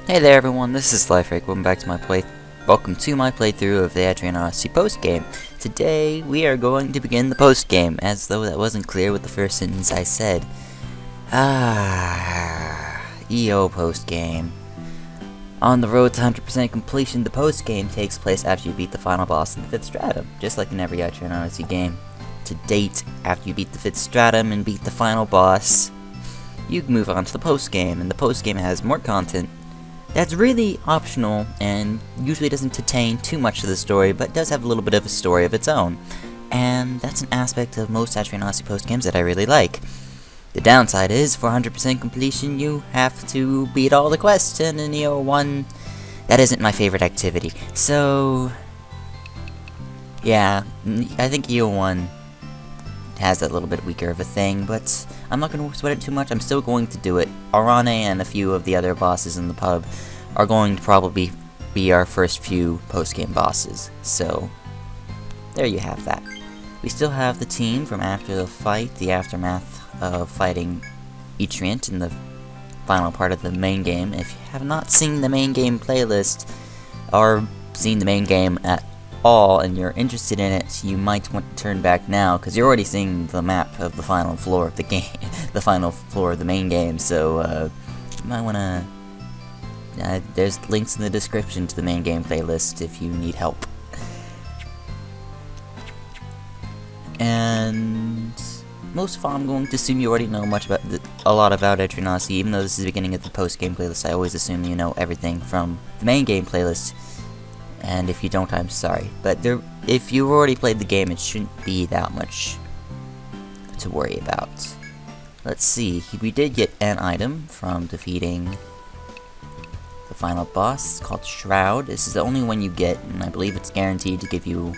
Hey there everyone, this is LifeRake. Welcome to my playthrough of the Adrian Odyssey post-game. Today we are going to begin the post-game, as though that wasn't clear with the first sentence I said. EO post-game. On the road to 100% completion, the post-game takes place after you beat the final boss in the 5th stratum, just like in every Adrian Odyssey game. To date, after you beat the 5th stratum and beat the final boss, you move on to the post-game, and the post-game has more content that's really optional and usually doesn't contain too much of the story, but does have a little bit of a story of its own. And that's an aspect of most Adrian Odyssey post games that I really like. The downside is, for 100% completion, you have to beat all the quests, and in EO 1, that isn't my favorite activity. So, yeah, I think EO 1 has that little bit weaker of a thing, but I'm not going to sweat it too much. I'm still going to do it. Arane and a few of the other bosses in the pub are going to probably be our first few post-game bosses, so there you have that. We still have the team from after the fight, the aftermath of fighting Etriant in the final part of the main game. If you have not seen the main game playlist, or seen the main game at all, and you're interested in it, you might want to turn back now, because you're already seeing the map of the final floor of the game, the final floor of the main game, so you might want to, there's links in the description to the main game playlist if you need help. And most of all, I'm going to assume you already know a lot about Adrian Odyssey. Even though this is the beginning of the post-game playlist, I always assume you know everything from the main game playlist. And if you don't, I'm sorry. But if you've already played the game, it shouldn't be that much to worry about. Let's see. We did get an item from defeating the final boss. It's called Shroud. This is the only one you get, and I believe it's guaranteed to give you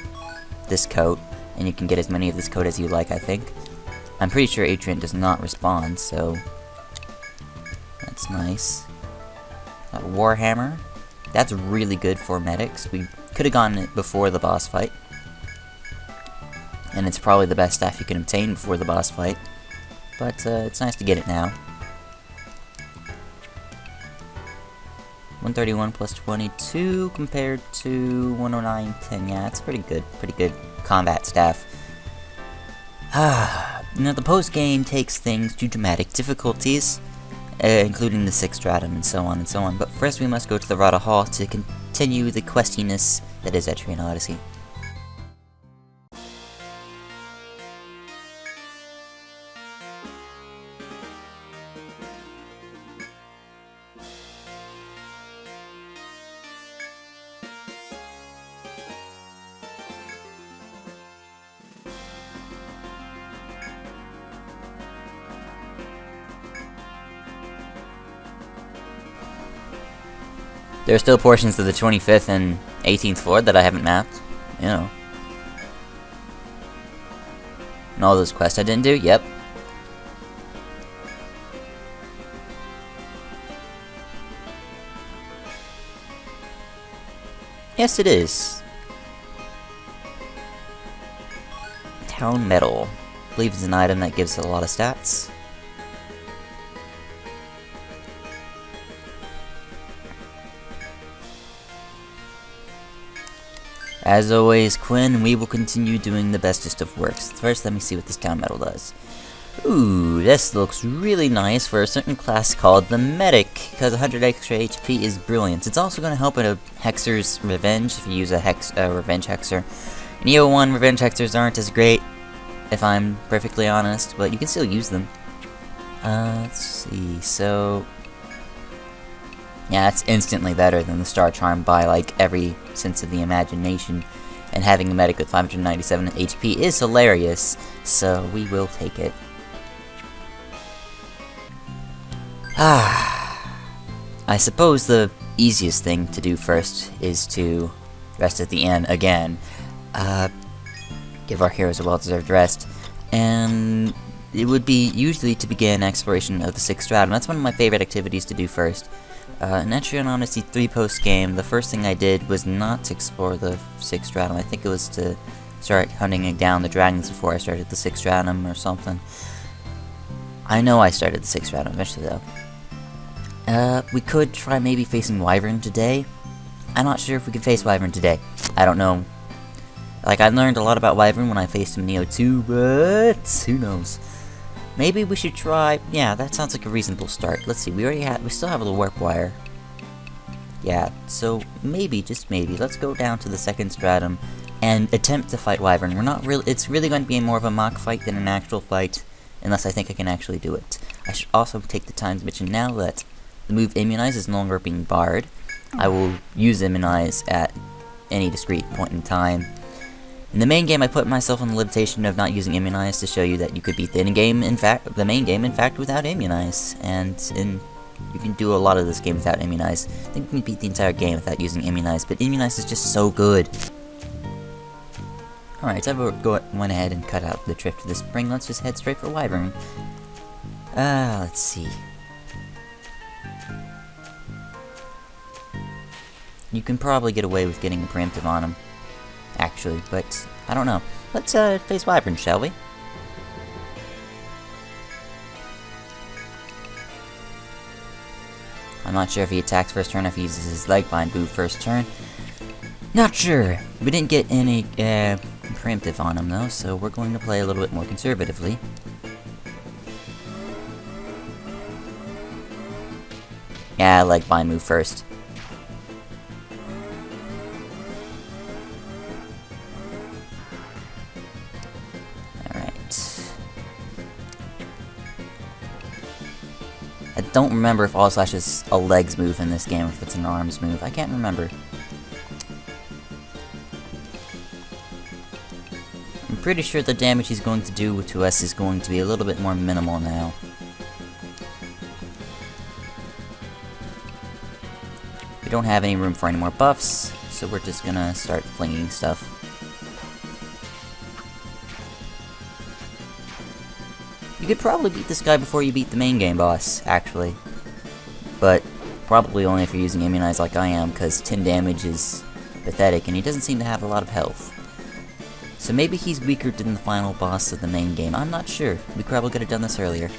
this coat. And you can get as many of this coat as you like, I think. I'm pretty sure Adrian does not respond, so that's nice. Got Warhammer. That's really good for medics. We could have gotten it before the boss fight. And it's probably the best staff you can obtain before the boss fight. But it's nice to get it now. 131 plus 22 compared to 109.10. Yeah, it's pretty good combat staff. Now the post-game takes things to dramatic difficulties, including the 6th stratum and so on and so on. But first we must go to the Rada Hall to continue the questiness that is Adrian Odyssey. There are still portions of the 25th and 18th floor that I haven't mapped, you know. And all those quests I didn't do, yep. Yes, it is. Town Medal. I believe it's an item that gives a lot of stats. As always, Quinn, we will continue doing the bestest of works. First, let me see what this town medal does. Ooh, this looks really nice for a certain class called the Medic, because 100 extra HP is brilliant. It's also going to help in a Hexer's Revenge, if you use a Revenge Hexer. In EO 1, Revenge Hexers aren't as great, if I'm perfectly honest, but you can still use them. Let's see, so yeah, it's instantly better than the Star Charm by like every sense of the imagination, and having a medic with 597 HP is hilarious, so we will take it. I suppose the easiest thing to do first is to rest at the end again. Give our heroes a well-deserved rest, and it would be usually to begin exploration of the 6th stratum. That's one of my favorite activities to do first. In Adrian Odyssey 3 post-game, the first thing I did was not to explore the 6th stratum. I think it was to start hunting down the dragons before I started the 6th stratum or something. I know I started the 6th stratum eventually, though. We could try maybe facing Wyvern today. I'm not sure if we can face Wyvern today. I don't know. Like, I learned a lot about Wyvern when I faced him in Neo 2, but who knows? Maybe we should try... Yeah, that sounds like a reasonable start. Let's see, we still have a little warp wire. Yeah, so maybe, just maybe, let's go down to the second stratum and attempt to fight Wyvern. It's really going to be more of a mock fight than an actual fight, unless I think I can actually do it. I should also take the time to mention now that the move Immunize is no longer being barred. I will use Immunize at any discrete point in time. In the main game, I put myself on the limitation of not using Immunize to show you that you could beat the main game, in fact, without Immunize. You can do a lot of this game without Immunize. I think you can beat the entire game without using Immunize, but Immunize is just so good. Alright, so I've went ahead and cut out the trip to the spring. Let's just head straight for Wyvern. Let's see. You can probably get away with getting a preemptive on him, actually, but I don't know. Let's face Wyvern, shall we? I'm not sure if he attacks first turn, if he uses his leg bind move first turn. Not sure. We didn't get any preemptive on him though, so we're going to play a little bit more conservatively. Yeah, leg bind move first. I don't remember if all slash is a legs move in this game, or if it's an arms move. I can't remember. I'm pretty sure the damage he's going to do to us is going to be a little bit more minimal now. We don't have any room for any more buffs, so we're just gonna start flinging stuff. You could probably beat this guy before you beat the main game boss, actually. But probably only if you're using Immunize like I am, because 10 damage is pathetic, and he doesn't seem to have a lot of health. So maybe he's weaker than the final boss of the main game. I'm not sure. We probably could have done this earlier.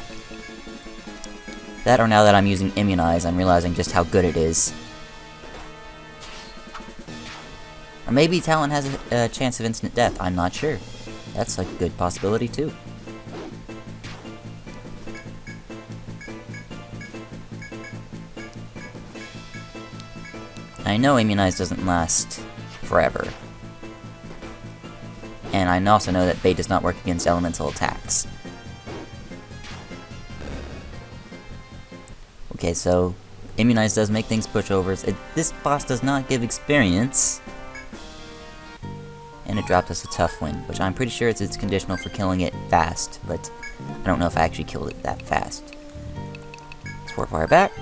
That, or now that I'm using Immunize, I'm realizing just how good it is. Or maybe Talon has a chance of instant death. I'm not sure. That's a good possibility, too. I know Immunize doesn't last forever. And I also know that Bait does not work against elemental attacks. Okay, so Immunize does make things pushovers. This boss does not give experience. And it dropped us a tough win, which I'm pretty sure it's conditional for killing it fast, but I don't know if I actually killed it that fast. Let's warp wire back.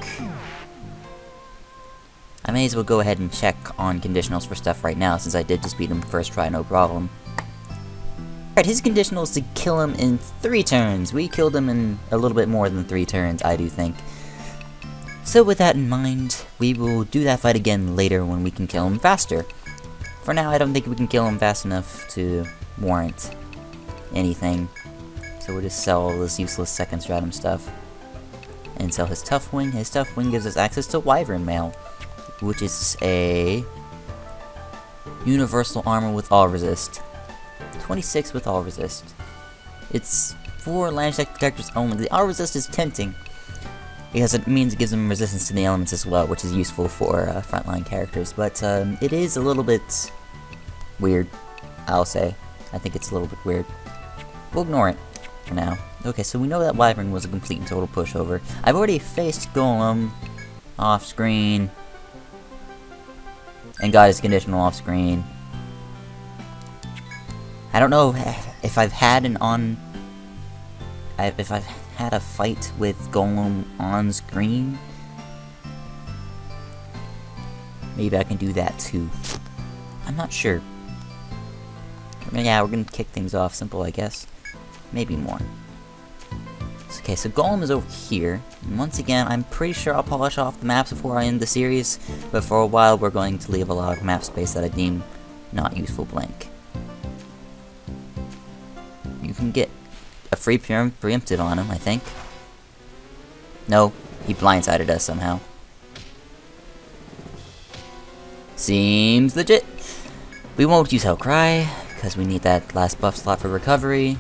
I may as well go ahead and check on conditionals for stuff right now, since I did just beat him first try, no problem. Alright, his conditional is to kill him in 3 turns. We killed him in a little bit more than 3 turns, I do think. So with that in mind, we will do that fight again later when we can kill him faster. For now, I don't think we can kill him fast enough to warrant anything. So we'll just sell all this useless second stratum stuff. And sell his tough wing. His tough wing gives us access to Wyvern Mail, which is a universal armor with all resist. 26 with all resist. It's for land check protectors only. The all resist is tempting, because it means it gives them resistance to the elements as well, which is useful for frontline characters, but it is a little bit weird, I'll say. I think it's a little bit weird. We'll ignore it for now. Okay, so we know that Wyvern was a complete and total pushover. I've already faced Golem off-screen, and got his conditional off-screen. I don't know if I've had if I've had a fight with Golem on screen. Maybe I can do that too. I'm not sure. Yeah, we're gonna kick things off simple, I guess. Maybe more. Okay, so Golem is over here. And once again, I'm pretty sure I'll polish off the maps before I end the series, but for a while we're going to leave a lot of map space that I deem not useful blank. You can get a free preemptive on him, I think. No, He blindsided us somehow. Seems legit. We won't use Hellcry, because we need that last buff slot for recovery.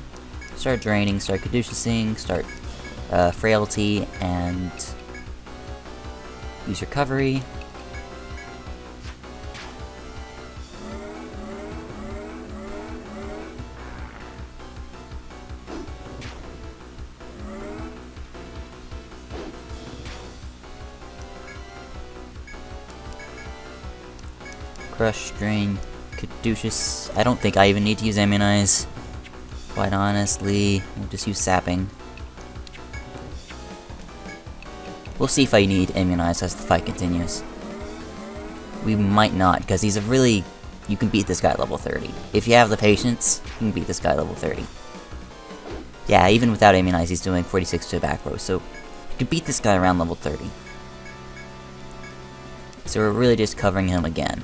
Start draining, start caduceusing, start frailty, and use recovery. Crush, drain, caduceus. I don't think I even need to use Immunize. Quite honestly, we'll just use sapping. We'll see if I need Immunize as the fight continues. We might not, because he's a really... You can beat this guy at level 30. If you have the patience, you can beat this guy at level 30. Yeah, even without Immunize, he's doing 46 to back row, so you can beat this guy around level 30. So we're really just covering him again.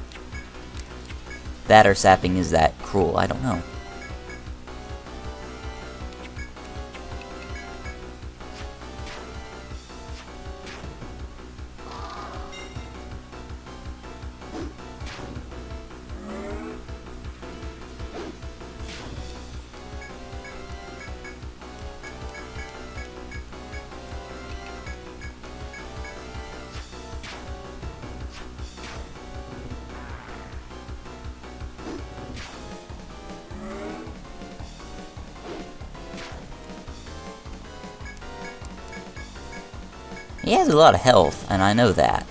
That or sapping is that cruel, I don't know. He has a lot of health, and I know that.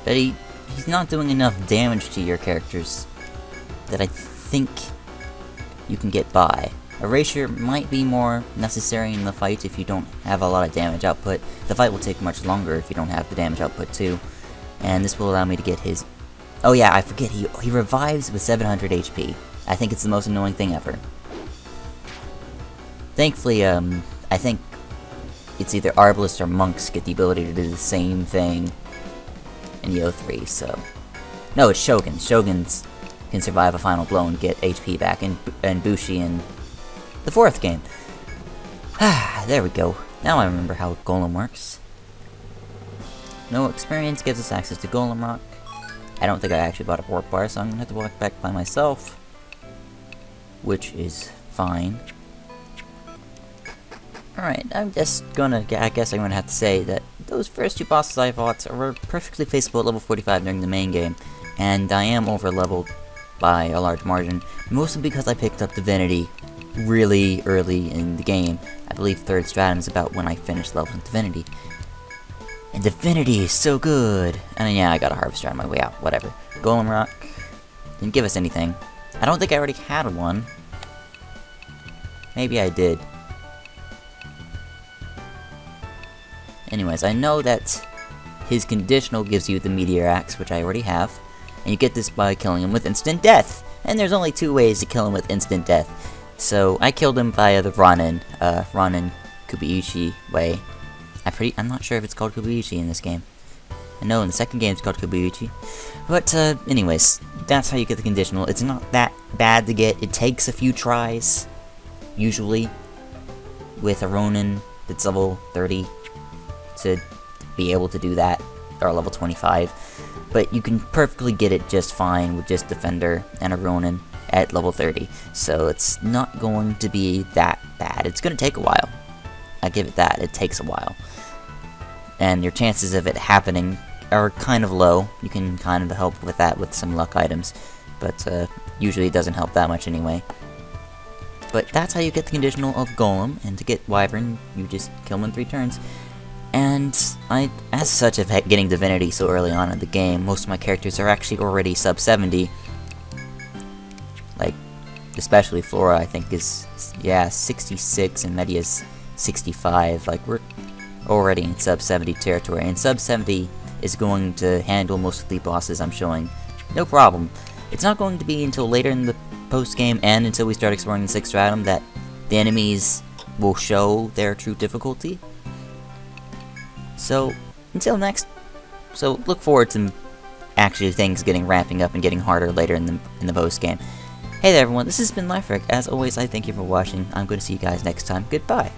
But he's not doing enough damage to your characters that I think you can get by. Erasure might be more necessary in the fight if you don't have a lot of damage output. The fight will take much longer if you don't have the damage output too. And this will allow me to get his... Oh yeah, I forget, he revives with 700 HP. I think it's the most annoying thing ever. Thankfully, I think it's either Arbalists or Monks get the ability to do the same thing in Yo 3, so... No, it's Shoguns. Shoguns can survive a final blow and get HP back, and Bushi in the 4th game. Ah, there we go. Now I remember how Golem works. No experience gives us access to Golem Rock. I don't think I actually bought a warp bar, so I'm gonna have to walk back by myself. Which is fine. Alright, I guess I'm gonna have to say that those first 2 bosses I fought were perfectly faceable at level 45 during the main game, and I am over-leveled by a large margin, mostly because I picked up Divinity really early in the game. I believe 3rd stratum is about when I finished leveling Divinity. And Divinity is so good! And yeah, I got a Harvester on my way out, whatever. Golem Rock didn't give us anything. I don't think I already had one. Maybe I did. Anyways, I know that his Conditional gives you the Meteor Axe, which I already have. And you get this by killing him with instant death! And there's only 2 ways to kill him with instant death. So, I killed him via the Ronin Kubiichi way. I'm not sure if it's called Kubiichi in this game. I know in the 2nd game it's called Kubiichi. But, anyways, that's how you get the Conditional. It's not that bad to get. It takes a few tries, usually, with a Ronin that's level 30 to be able to do that, or level 25. But you can perfectly get it just fine with just Defender and a Ronin at level 30. So it's not going to be that bad. It's going to take a while. I give it that. It takes a while. And your chances of it happening are kind of low. You can kind of help with that with some luck items. But usually it doesn't help that much anyway. But that's how you get the Conditional of Golem. And to get Wyvern, you just kill him in 3 turns. And as such, of getting Divinity so early on in the game, most of my characters are actually already sub 70. Like, especially Flora, I think is, yeah, 66, and Media's 65. Like, we're already in sub 70 territory, and sub 70 is going to handle most of the bosses I'm showing. No problem. It's not going to be until later in the post-game, and until we start exploring the 6th stratum, that the enemies will show their true difficulty. So, until next, so look forward to actually things ramping up and getting harder later in the post game. Hey there everyone, this has been LifeWreck. As always, I thank you for watching. I'm going to see you guys next time. Goodbye.